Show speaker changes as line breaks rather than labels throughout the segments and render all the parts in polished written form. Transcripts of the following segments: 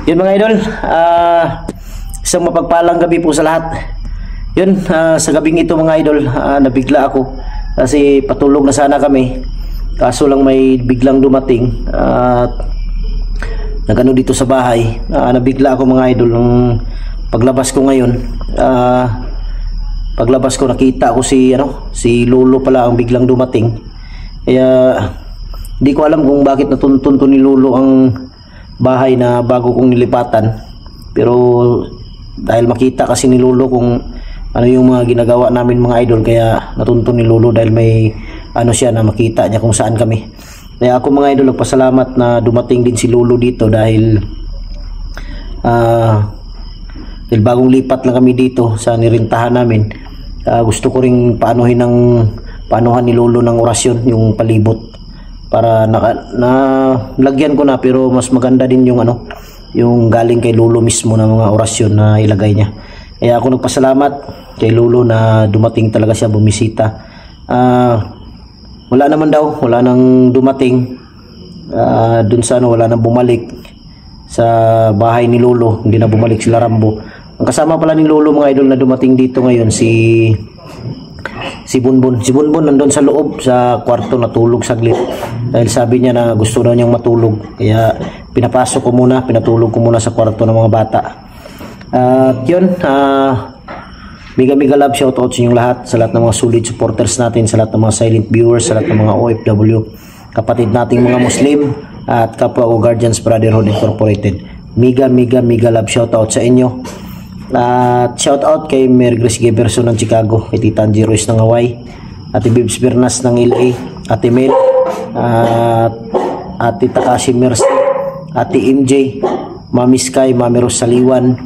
Yun mga idol, isang mapagpalang gabi po sa lahat. Yun, sa gabing ito mga idol, nabigla ako kasi patulog na sana kami, kaso lang may biglang dumating at nagano dito sa bahay. Nabigla ako mga idol nung paglabas ko ngayon. Paglabas ko nakita ko si Lolo pala ang biglang dumating. Kaya hindi ko alam kung bakit natuntun to ni Lolo ang bahay na bago kong nilipatan, pero dahil makita kasi ni Lolo kung ano yung mga ginagawa namin mga idol, kaya natuntun ni Lolo dahil may siya na makita niya kung saan kami. Kaya ako mga idol nagpasalamat na dumating din si Lolo dito dahil bagong lipat lang kami dito sa nirintahan namin. Gusto ko ring paanuhan ni Lolo ng orasyon, yung palibot, para lagyan ko na, pero mas maganda din yung yung galing kay Lolo mismo na mga orasyon na ilagay niya. Kaya ako nagpasalamat kay Lolo na dumating talaga siya, bumisita. Wala nang dumating dun sa wala nang bumalik sa bahay ni Lolo, hindi na bumalik sila Rambo. Ang kasama pala ni Lolo mga idol na dumating dito ngayon si Bunbun. Si Bunbun nandun sa loob sa kwarto natulog saglit dahil sabi niya na gusto daw niyang matulog, kaya pinatulog ko muna sa kwarto ng mga bata. Yun, mega love shoutout sa inyong lahat, sa lahat ng mga solid supporters natin, sa lahat ng mga silent viewers, sa lahat ng mga OFW, kapatid nating mga Muslim at kapwa o Guardians Brotherhood Incorporated. Mega love shoutout sa inyo. At shout out kay Mary Grace Geberson ng Chicago, kay Tita Angie Royce ng Hawaii, Ate Bibs Bernas ng LA, Ate Mel, Ate Takashi Mercy, Ate MJ, Mami Sky, Mami Rosaliwan,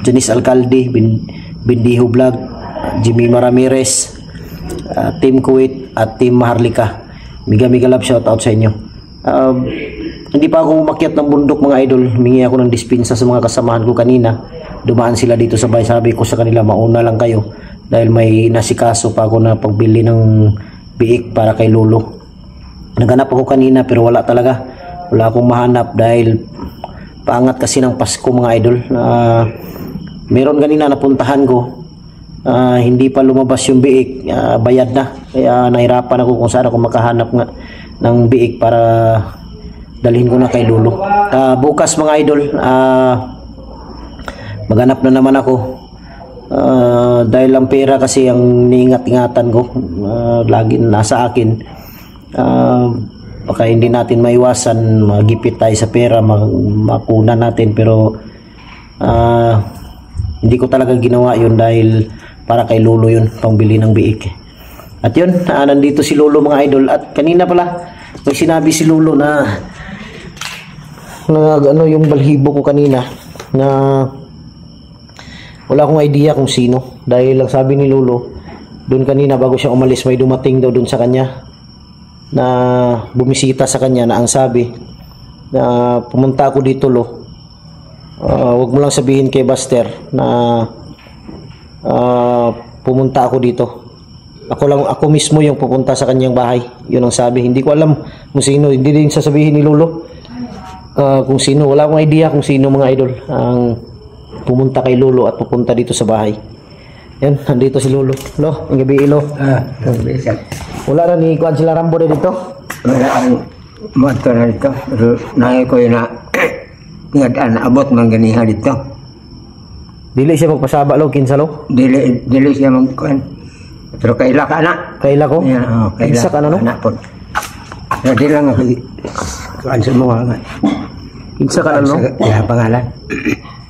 Janice Alcalde, Bindiho Vlog, Jimmy Ramirez, Team Kuwait at Team Maharlika. Mega love shout out sa inyo. Hindi pa ako umakyat ng bundok mga idol, humingi ako ng dispensa sa mga kasamahan ko kanina. Dumaan sila dito sa bahay, sabi ko sa kanila mauna lang kayo dahil may nasikaso pa ako na pagbili ng biik para kay Lolo. Naghanap ako kanina pero wala akong mahanap dahil paangat kasi ng Pasko mga idol. Meron kanina napuntahan ko, hindi pa lumabas yung biik, bayad na, kaya nahirapan ako kung saan ako makahanap ng biik para dalhin ko na kay Lolo. Bukas mga idol, maghanap na naman ako, dahil ang pera kasi ang niingat-ingatan ko, lagi nasa akin. Baka hindi natin maiwasan magipit tayo sa pera, makuna natin, pero hindi ko talaga ginawa yun dahil para kay Lolo yun, pangbili ng biik. At yun, nandito si Lolo mga idol. At kanina pala may sinabi si Lolo na yung balhibo ko kanina, na wala akong idea kung sino, dahil lang sabi ni Lolo doon kanina bago siya umalis, may dumating daw doon sa kanya na bumisita sa kanya, na ang sabi na pumunta ako dito Lo, wag mo lang sabihin kay Buster na pumunta ako dito, ako mismo yung pupunta sa kanyang bahay. Yun ang sabi. Hindi ko alam kung sino, hindi din sasabihin ni Lolo kung sino. Wala akong idea kung sino mga idol ang pumunta kay Lolo at pupunta dito sa bahay. Yan, nandito si Lolo. Lo, ang gabi Lo. Wala na ni Kuan sila Rambo na dito.
Wala ang motor na dito. Nangay ko yun na abot man ganiha dito.
Dili siya magpasaba Lo, kinsa Lo?
Dili siya magkuan. Pero kaila ka na.
Kaila ko?
Yeah, kaila.
Kinsa ka na no?
Anak po. Hindi lang ako kuan sa mga nga.
Kinsa ka na no?
Kaya pangalan.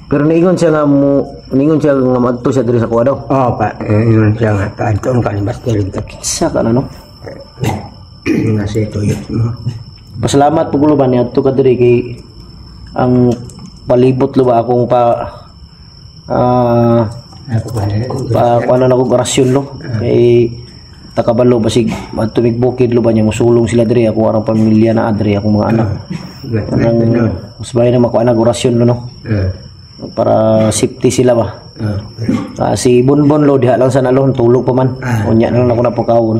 Pero niingon siya nga madto siya diri sa kuwa daw.
Pa. Ingon siya nga kaadtong kanibas diri dito.
Kinsa ka na no?
Nasi ito yun mo.
Pasalamat po gulo ba ni adto ka diri kay ang palibot lo ba akong kuanan ako orasyon lo kay takabalo basig matumig bukid lo ba niya musulong sila diri, ako arang pamilya na adri akong mga anak. Mas bahay na makuha na orasyon lo no. para safety sila ba. Si Bonbon lo diha lang sa nalon tulog pa man. Unya na lang ako napukawon.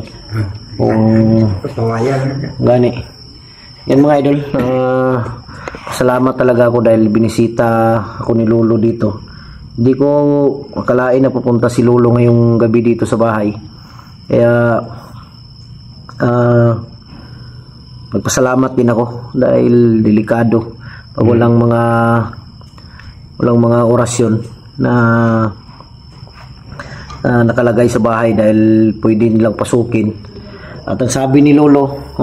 Gani. Yan mga idol. Salamat talaga ako dahil binisita ako ni Lolo dito. Hindi ko akalain na pupunta si Lolo ngayong gabi dito sa bahay. Kaya magpasalamat din ako dahil delikado pag walang mga orasyon na nakalagay sa bahay dahil pwede nilang pasukin. At ang sabi ni Lolo,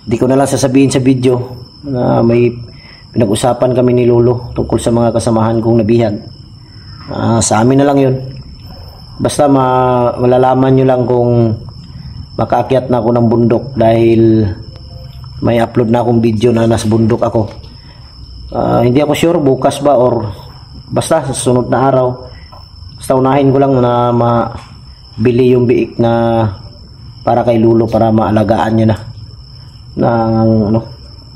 di ko na lang sasabihin sa video na may pinag-usapan kami ni Lolo tungkol sa mga kasamahan kong nabihag. Sa amin na lang yun. Basta malalaman nyo lang kung makaakyat na ako ng bundok dahil may upload na akong video na nasa bundok ako. Hindi ako sure bukas ba or basta sa sunod na araw. Basta unahin ko lang na mabili yung biik na para kay Lolo para maalagaan niya na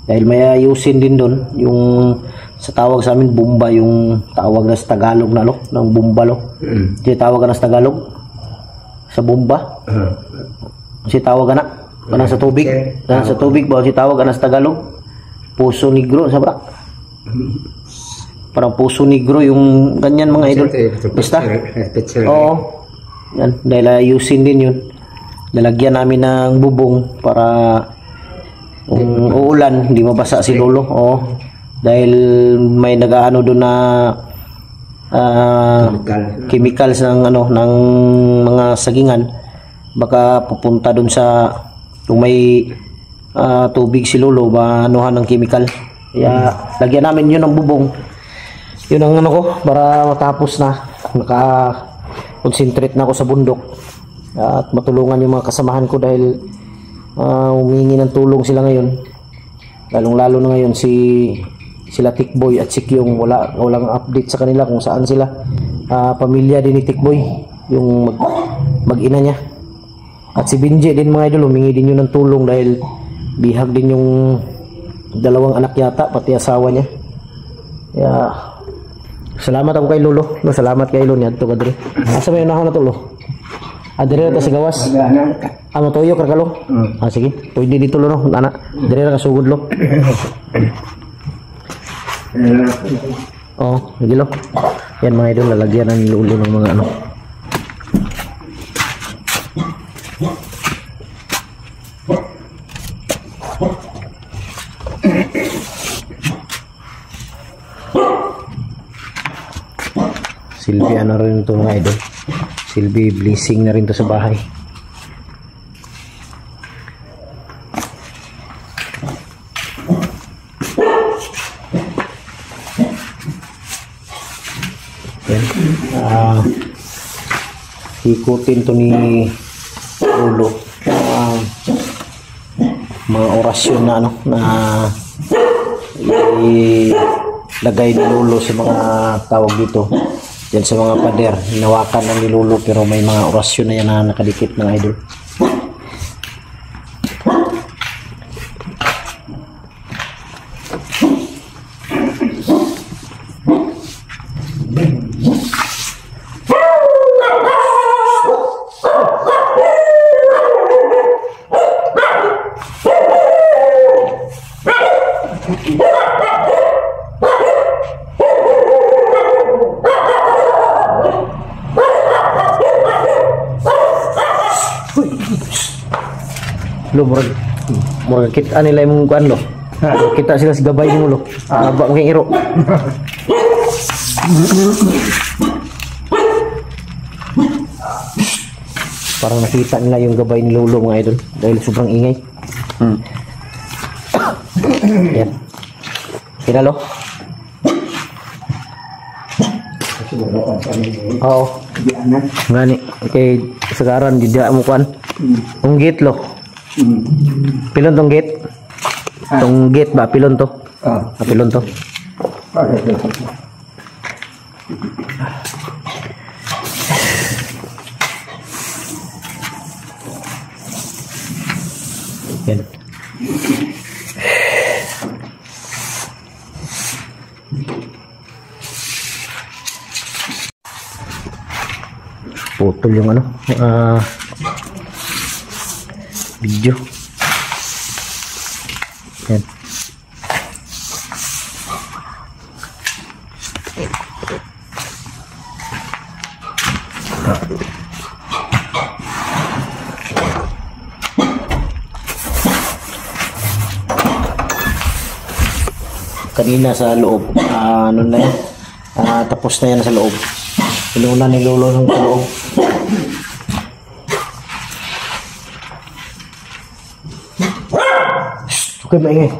dahil may ayusin din doon yung sa tawag sa amin bomba, yung tawag na sa Tagalog na ng bomba Kasi tawag na sa Tagalog sa bomba. Kasi tawag na kanang sa tubig. Sa tubig ba si tawag na sa Tagalog? Puso negro sa brak. Parang puso negro yung ganyan mga idol. Basta. Oo. Yan, dahil ayusin din yun. Lalagyan namin ng bubong para uulan, hindi mabasa si Lolo. Oo. Dahil may nag-aano doon na chemicals ng ng mga sagingan, baka pupunta doon sa kung may tubig si Lolo, maanuhan ng chemical. Kaya lagyan namin yun ng bubong. Yun ang ko para matapos na naka-concentrate na ako sa bundok at matulungan yung mga kasamahan ko dahil humingi ng tulong sila ngayon. Lalong-lalo na ngayon sila Tikboy at si Kyung, walang update sa kanila kung saan sila. Pamilya din ni Tikboy, yung mag-ina niya. At si Benji din mga idol, humingi din yun ng tulong dahil bihag din yung dalawang anak yata, pati asawa niya. Kaya salamat ako kay Lolo. Salamat kay Lolo niya. Ito ka diri. Asa may unahon na to, Lolo? Dire na sa gawas. Tuyok ra kalo. Sige. Pwede dito lo no, ana. Dire ra kasugod lo. Sige lo. Yan mga idol, lalagyan ng Lolo ng mga Silbi na rin ito mga idol. Silbi blessing na rin to sa bahay. Yan. Ikutin to ni Lolo mga orasyon na na ilagay ni Lolo sa mga tawag dito. Yan sa mga pader, hinawakan ng ni Lolo pero may mga orasyon na yan na nakadikit ng idol. Lo murag kita nila yung kuan lo. Kita sila sa gabay mo lo. Aba mo iro. Parang nakita nila yung gabay ni Lolo mga idol dahil sobrang ingay. Yan. Kinalo. Oo. Ngani. Okay, sekarang di dia mo kuan. Unggit lo. Pilon tong gate. Tong gate ba pilon to? Pilon to. Yan. naputol yung ano, video. Yan. Kanina sa loob, ano na yan, tapos na yan sa loob. Pinuna ni Lolo ng loob. Okay, maingay.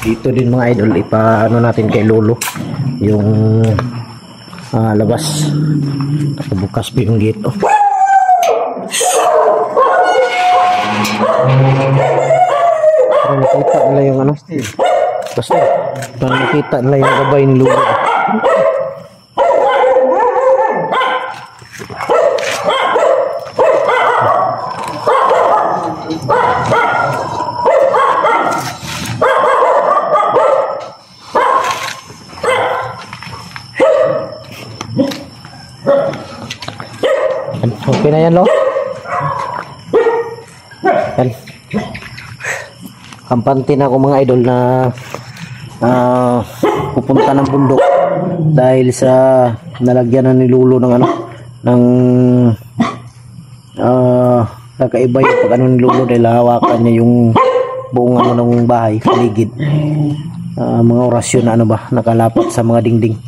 Dito din mga idol, ipaano natin kay Lolo yung labas. Nakabukas pa yung gate. Para nakita nila yung ano, basta para nakita nila yung gabay ni Lolo. Okay na yan, Lo? Yan. Kampante na ako mga idol na pupunta ng bundok dahil sa nalagyan na ni Lolo ng ano, ng kakaiba yung pag ano ni Lolo dahil hawakan niya yung buong ano ng bahay, paligid. Mga orasyon na ano ba, nakalapat sa mga dingding.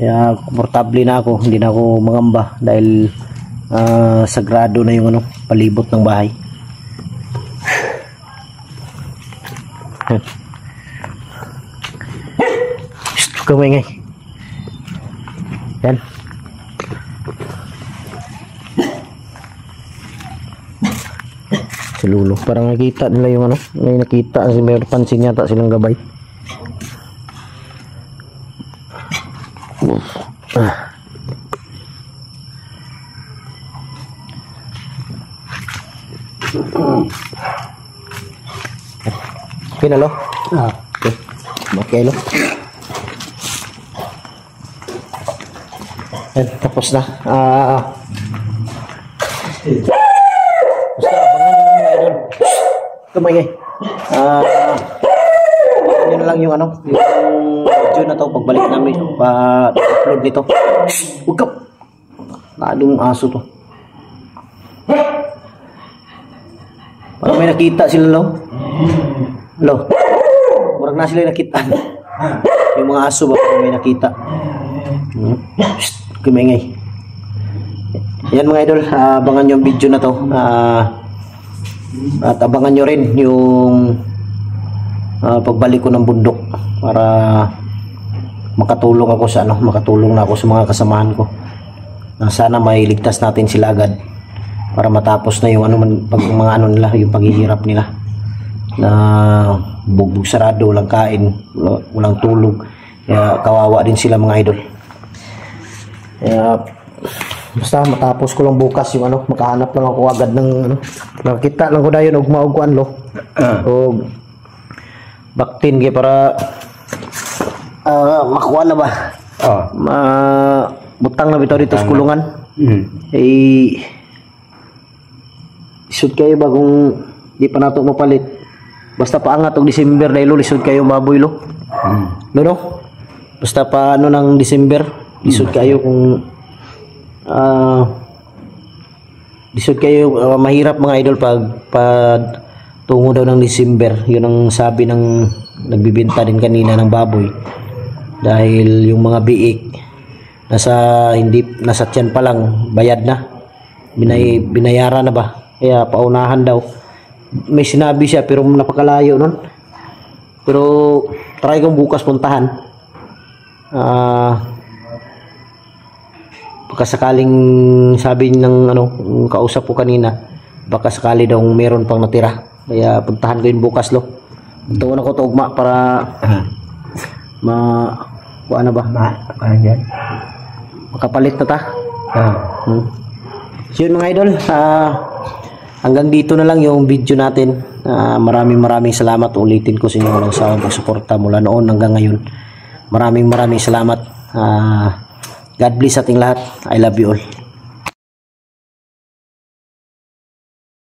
Kaya komportable na ako, hindi na ako mangamba dahil sagrado na yung ano, palibot ng bahay. Kumingay. Yan. Si Lolo, parang nakita nila yung ano, may nakita kasi may pansin yata silang gabay. Okay na, Lo? Okay. Okay, Lo. Yan, tapos na. Basta, abangan nyo mga idol. Kumagay. Yun na lang yung ano, yung video na to, pagbalik namin, pa-upload nito. Huwag ka! Nadong aso to. Parang may nakita sila, Lo. Lo, murag na sila nakita. Yung mga aso ba may nakita. Kumingay. Yan mga idol, abangan nyo yung video na to. At abangan nyo rin yung pagbalik ko ng bundok para makatulong ako sa ano, makatulong na ako sa mga kasamahan ko. Sana may ligtas natin sila agad para matapos na yung ano, mga ano nila, yung paghihirap nila. Na bugbog sarado, walang kain, walang tulog. Kaya kawawa din sila mga idol. Kaya basta matapos ko lang bukas yung ano, makahanap lang ako agad ng ano, nakita lang ko na yun og maugkuan, Lo. O baktin kaya para makuha na ba? Butang na bitaw dito sa kulungan. Isod kayo ba kung di pa nato mapalit? Basta paangat og December dahil lisod kayo baboy, Lo. No? Basta pa ano ng December, lisod kayo kung lisod kayo, mahirap mga idol pag tungo daw ng December. Yun ang sabi ng nagbibenta din kanina ng baboy. Dahil yung mga biik nasa tiyan pa lang, bayad na. Binayaran na ba? Kaya paunahan daw. May sinabi siya pero napakalayo nun. Pero try kong bukas puntahan. Baka sakaling sabi ng ano, kausap ko kanina, baka sakali daw meron pang natira. Kaya puntahan ko yun bukas, Lo. Tuon ako tugma para ano ba? Makapalit na ta. So yun mga idol, hanggang dito na lang yung video natin. Maraming salamat. Ulitin ko sa inyo ng sa pagsuporta mula noon hanggang ngayon. Maraming salamat. God bless ating lahat. I love you all.